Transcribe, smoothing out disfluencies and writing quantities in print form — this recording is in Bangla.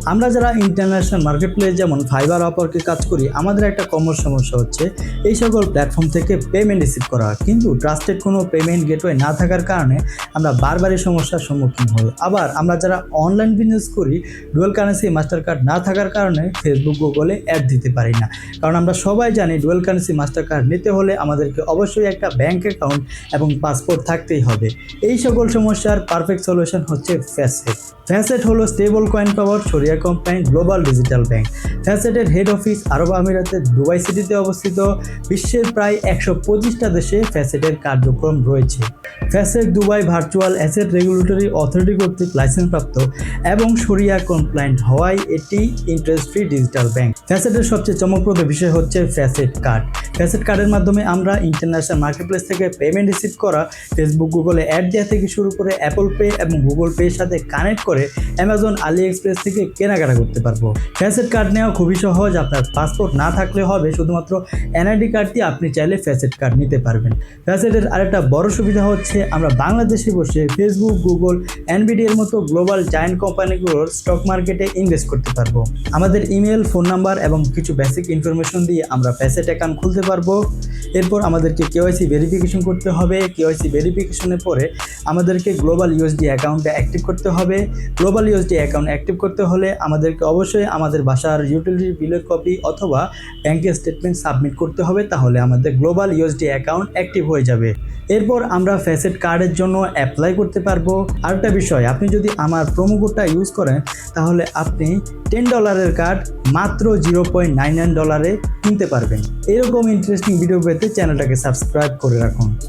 আমরা যারা ইন্টারন্যাশনাল মার্কেটপ্লেস যেমন ফাইবার আপওয়ার্কে কাজ করি, আমাদের একটা কমন সমস্যা হচ্ছে এই সকল প্ল্যাটফর্ম থেকে পেমেন্ট রিসিভ করা, কিন্তু ট্রাস্টেড কোনো পেমেন্ট গেটওয়ে না থাকার কারণে আমরা বারবারই সমস্যার সম্মুখীন হই। আবার আমরা যারা অনলাইন বিজনেস করি, ডুয়াল কারেন্সি মাস্টার কার্ড না থাকার কারণে ফেসবুক গুগলে অ্যাড দিতে পারি না। কারণ আমরা সবাই জানি ডুয়াল কারেন্সি মাস্টার কার্ড নিতে হলে আমাদেরকে অবশ্যই একটা ব্যাঙ্ক অ্যাকাউন্ট এবং পাসপোর্ট থাকতেই হবে। এই সকল সমস্যার পারফেক্ট সলিউশন হচ্ছে ফ্যাসেট। ফ্যাসেট হলো স্টেবল কয়েন পাওয়ার শরিয়া কমপ্লায়েন্ট গ্লোবাল ডিজিটাল ব্যাংক। ফ্যাসেটের হেড অফিস আরব আমিরাতের দুবাই সিটিতে অবস্থিত। বিশ্বের প্রায় 125টা দেশে ফ্যাসেটের কার্যক্রম রয়েছে। Facet Dubai virtual asset regulatory authority কর্তৃক লাইসেন্সপ্রাপ্ত এবং শরিয়া কমপ্লায়েন্ট হওয়ায় এটি ইন্টারেস্ট ফ্রি ডিজিটাল ব্যাংক। ফ্যাসেটের সবচেয়ে চমকপ্রদ বিষয় হচ্ছে ফ্যাসেট কার্ড। ফ্যাসেট কার্ডের মাধ্যমে আমরা ইন্টারন্যাশনাল মার্কেটপ্লেস থেকে পেমেন্ট রিসিভ করা, ফেসবুক গুগলে অ্যাড দেওয়া থেকে শুরু করে অ্যাপল পে এবং গুগল পের সাথে কানেক্ট করে অ্যামাজন আলি এক্সপ্রেস থেকে কেনাকাটা করতে পারবো। ফ্যাসেট কার্ড নেওয়া খুবই সহজ। আপনার পাসপোর্ট না থাকলে হবে, শুধুমাত্র এনআইডি কার্ড দিয়ে আপনি চাইলে ফ্যাসেট কার্ড নিতে পারবেন। ফ্যাসেটের আরেকটা বড় সুবিধা হচ্ছে আমরা বাংলাদেশে বসে ফেসবুক, গুগল, এনভিডি এর মতো গ্লোবাল জায়ান্ট কোম্পানিগুলোর স্টক মার্কেটে ইনভেস্ট করতে পারবো। আমাদের ইমেল, ফোন নাম্বার এবং কিছু বেসিক ইনফরমেশন দিয়ে আমরা ফ্যাসেট অ্যাকাউন্ট খুলতে পারবো। এরপর আমাদেরকে কেওয়াইসি ভেরিফিকেশন করতে হবে। কেওয়াইসি ভেরিফিকেশনের পরে আমাদেরকে গ্লোবাল ইউএসডি অ্যাকাউন্টটা অ্যাক্টিভ করতে হবে। গ্লোবাল ইউএসডি অ্যাকাউন্ট অ্যাক্টিভ করতে হলে আমাদেরকে অবশ্যই আমাদের বাসার ইউটিলিটি বিলের কপি অথবা ব্যাংকের স্টেটমেন্ট সাবমিট করতে হবে, তাহলে আমাদের গ্লোবাল ইউএসডি অ্যাকাউন্ট অ্যাক্টিভ হয়ে যাবে। এরপর আমরা ফ্যাসেট কার্ডের জন্য অ্যাপ্লাই করতে পারবো। আরেকটা বিষয়, আপনি যদি আমার প্রোমো কোডটা ইউজ করেন তাহলে আপনি $10 কার্ড মাত্র $0.99 কিনতে পারবেন। এরকম ইন্টারেস্টিং ভিডিও পেতে চ্যানেলটাকে সাবস্ক্রাইব করে রাখুন।